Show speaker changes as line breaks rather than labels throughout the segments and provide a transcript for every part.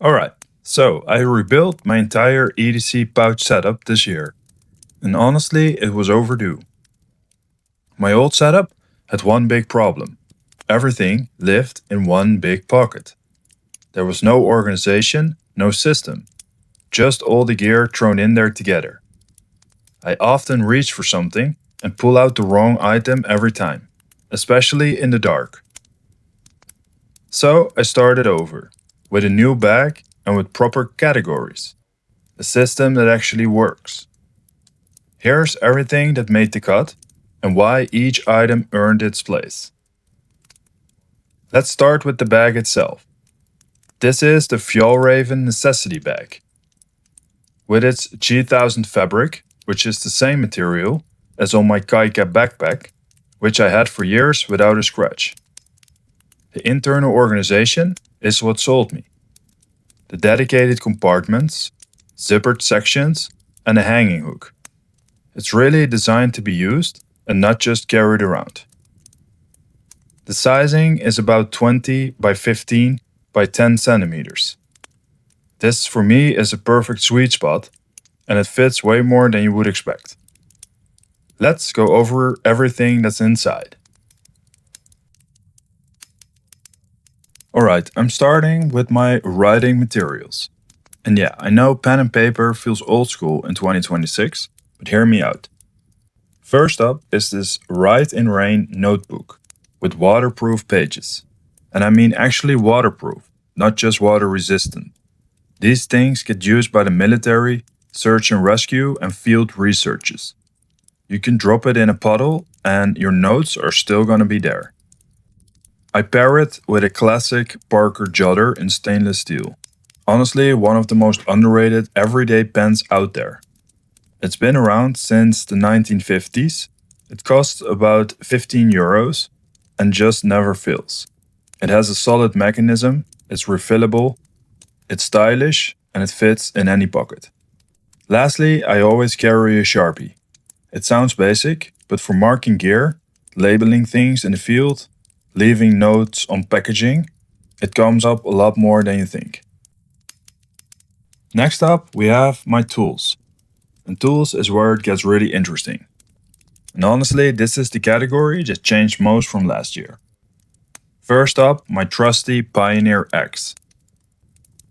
Alright, so I rebuilt my entire EDC pouch setup this year, and honestly it was overdue. My old setup had one big problem. Everything lived in one big pocket. There was no organization, no system, just all the gear thrown in there together. I often reach for something and pull out the wrong item every time, especially in the dark. So I started over, with a new bag and with proper categories. A system that actually works. Here's everything that made the cut and why each item earned its place. Let's start with the bag itself. This is the Fjällräven Necessity Bag. With its G1000 fabric, which is the same material as on my Kaika backpack, which I had for years without a scratch. The internal organization is what sold me. The dedicated compartments, zippered sections, and a hanging hook. It's really designed to be used and not just carried around. The sizing is about 20 by 15 by 10 centimeters. This for me is a perfect sweet spot, and it fits way more than you would expect. Let's go over everything that's inside. Alright, I'm starting with my writing materials. And yeah, I know pen and paper feels old school in 2026, but hear me out. First up is this Write in Rain notebook with waterproof pages. And I mean actually waterproof, not just water resistant. These things get used by the military, search and rescue, and field researches. You can drop it in a puddle and your notes are still gonna be there. I pair it with a classic Paracord Jotter in stainless steel. Honestly, one of the most underrated everyday pens out there. It's been around since the 1950s. It costs about 15 euros and just never fails. It has a solid mechanism, it's refillable, it's stylish, and it fits in any pocket. Lastly, I always carry a Sharpie. It sounds basic, but for marking gear, labeling things in the field, leaving notes on packaging, it comes up a lot more than you think. Next up, we have my tools. And tools is where it gets really interesting. And honestly, this is the category that changed most from last year. First up, my trusty Pioneer X.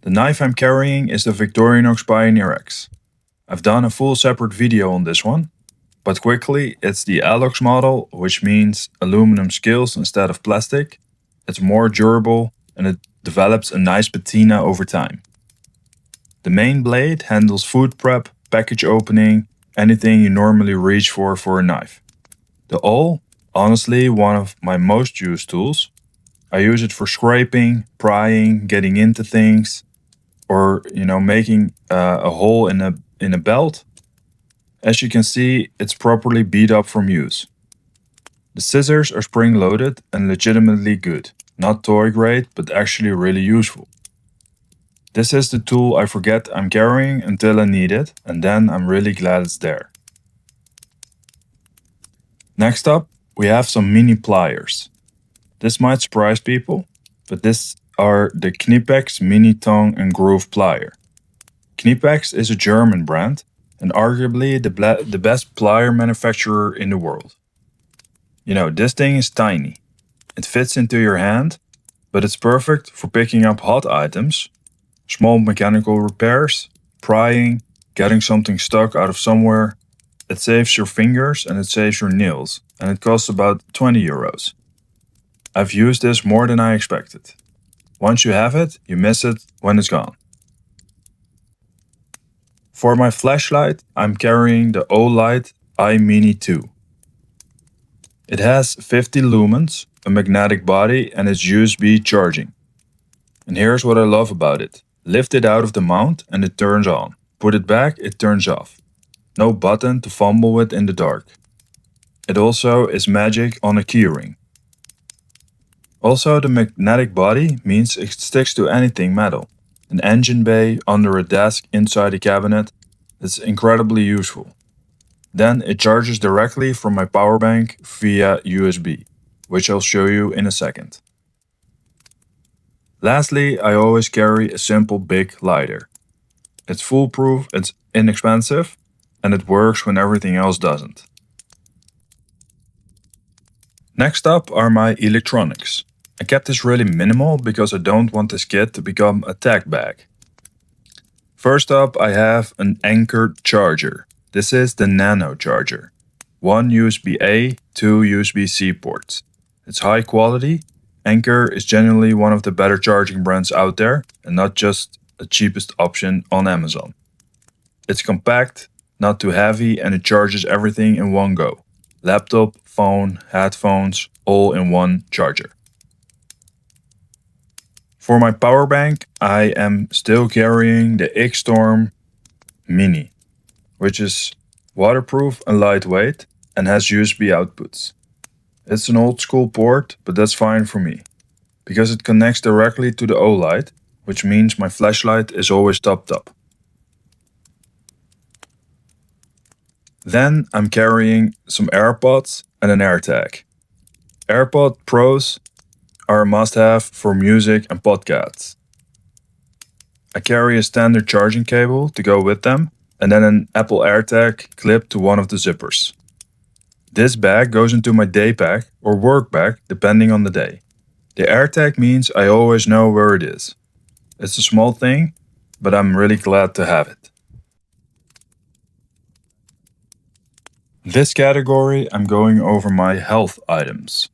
The knife I'm carrying is the Victorinox Pioneer X. I've done a full separate video on this one, but quickly, it's the Alox model, which means aluminum scales instead of plastic. It's more durable and it develops a nice patina over time. The main blade handles food prep, package opening, anything you normally reach for a knife. The awl, honestly one of my most used tools. I use it for scraping, prying, getting into things, or making a hole in a belt. As you can see, it's properly beat up from use. The scissors are spring-loaded and legitimately good. Not toy grade, but actually really useful. This is the tool I forget I'm carrying until I need it, and then I'm really glad it's there. Next up, we have some mini pliers. This might surprise people, but these are the Knipex Mini Tongue and Groove Plier. Knipex is a German brand, and arguably the best plier manufacturer in the world. This thing is tiny. It fits into your hand, but it's perfect for picking up hot items, small mechanical repairs, prying, getting something stuck out of somewhere. It saves your fingers and it saves your nails, and it costs about 20 euros. I've used this more than I expected. Once you have it, you miss it when it's gone. For my flashlight, I'm carrying the Olight I Mini 2. It has 50 lumens, a magnetic body, and it's USB charging. And here's what I love about it. Lift it out of the mount and it turns on. Put it back, it turns off. No button to fumble with in the dark. It also is magic on a keyring. Also, the magnetic body means it sticks to anything metal. An engine bay, under a desk, inside a cabinet. It's incredibly useful. Then it charges directly from my Powerbank via USB, which I'll show you in a second. Lastly, I always carry a simple big lighter. It's foolproof, it's inexpensive, and it works when everything else doesn't. Next up are my electronics. I kept this really minimal because I don't want this kit to become a tag bag. First up, I have an Anker charger. This is the Nano charger. 1 USB-A, 2 USB-C ports. It's high quality. Anker is generally one of the better charging brands out there and not just the cheapest option on Amazon. It's compact, not too heavy, and it charges everything in one go. Laptop, phone, headphones, all in one charger. For my power bank, I am still carrying the Xstorm Mini, which is waterproof and lightweight and has USB outputs. It's an old school port, but that's fine for me, because it connects directly to the Olight, which means my flashlight is always topped up. Then I'm carrying some AirPods and an AirTag. AirPod Pros are a must-have for music and podcasts. I carry a standard charging cable to go with them, and then an Apple AirTag clip to one of the zippers. This bag goes into my day pack or work bag depending on the day. The AirTag means I always know where it is. It's a small thing, but I'm really glad to have it. This category, I'm going over my health items.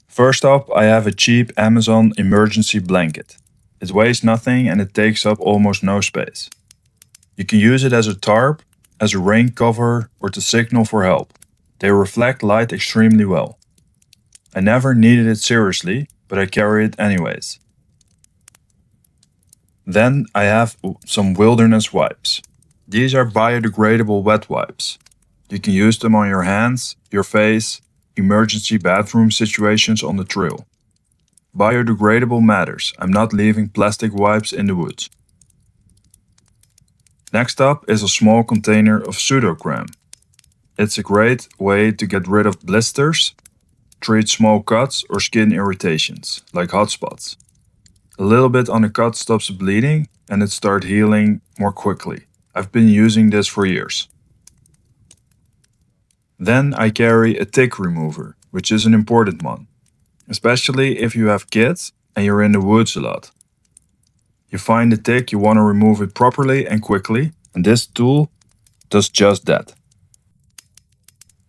First up, I have a cheap Amazon emergency blanket. It weighs nothing and it takes up almost no space. You can use it as a tarp, as a rain cover, or to signal for help. They reflect light extremely well. I never needed it seriously, but I carry it anyways. Then I have some wilderness wipes. These are biodegradable wet wipes. You can use them on your hands, your face, emergency bathroom situations on the trail. Biodegradable matters. I'm not leaving plastic wipes in the woods. Next up is a small container of pseudocreme. It's a great way to get rid of blisters, treat small cuts or skin irritations, like hot spots. A little bit on a cut stops bleeding and it starts healing more quickly. I've been using this for years. Then I carry a tick remover, which is an important one, especially if you have kids and you're in the woods a lot. You find a tick, you want to remove it properly and quickly, and this tool does just that.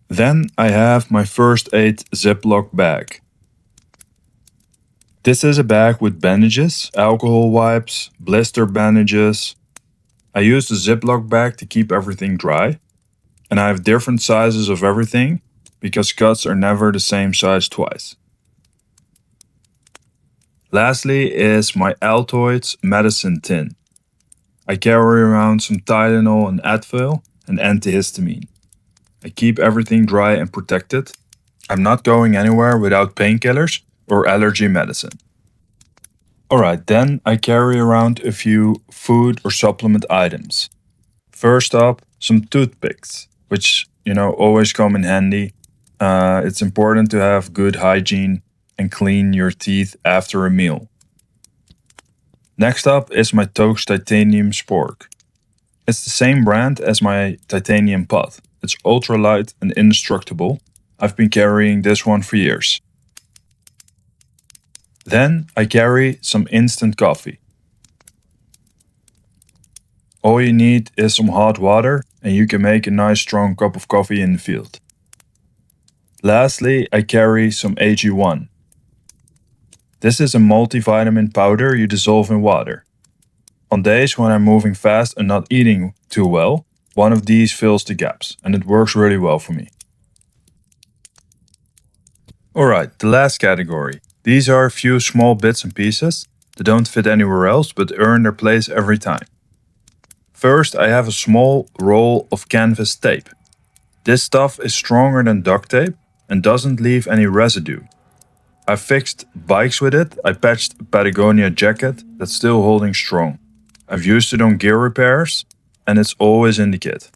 Then I have my first aid Ziploc bag. This is a bag with bandages, alcohol wipes, blister bandages. I use the Ziploc bag to keep everything dry. And I have different sizes of everything because cuts are never the same size twice. Lastly is my Altoids medicine tin. I carry around some Tylenol and Advil and antihistamine. I keep everything dry and protected. I'm not going anywhere without painkillers or allergy medicine. Alright, then I carry around a few food or supplement items. First up, some toothpicks, which, always come in handy. It's important to have good hygiene and clean your teeth after a meal. Next up is my Toaks titanium Spork. It's the same brand as my titanium pot. It's ultra light and indestructible. I've been carrying this one for years. Then I carry some instant coffee. All you need is some hot water and you can make a nice strong cup of coffee in the field. Lastly, I carry some AG1. This is a multivitamin powder you dissolve in water. On days when I'm moving fast and not eating too well, one of these fills the gaps and it works really well for me. Alright, the last category. These are a few small bits and pieces that don't fit anywhere else but earn their place every time. First, I have a small roll of canvas tape. This stuff is stronger than duct tape and doesn't leave any residue. I fixed bikes with it. I patched a Patagonia jacket that's still holding strong. I've used it on gear repairs and it's always in the kit.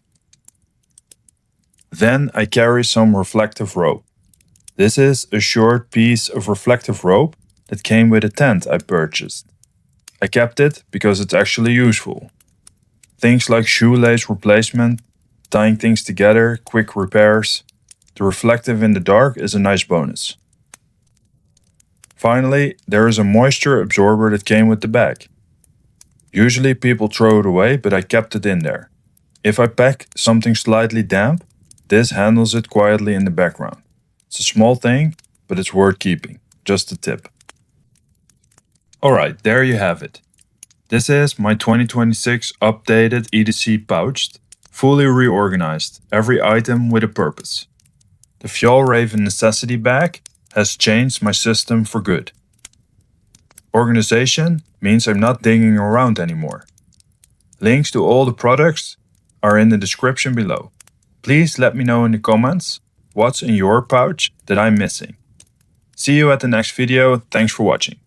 Then I carry some reflective rope. This is a short piece of reflective rope that came with a tent I purchased. I kept it because it's actually useful. Things like shoelace replacement, tying things together, quick repairs. The reflective in the dark is a nice bonus. Finally, there is a moisture absorber that came with the bag. Usually people throw it away, but I kept it in there. If I pack something slightly damp, this handles it quietly in the background. It's a small thing, but it's worth keeping. Just a tip. Alright, there you have it. This is my 2026 updated EDC pouched, fully reorganized, every item with a purpose. The Fjällräven necessity bag has changed my system for good. Organization means I'm not digging around anymore. Links to all the products are in the description below. Please let me know in the comments what's in your pouch that I'm missing. See you at the next video. Thanks for watching.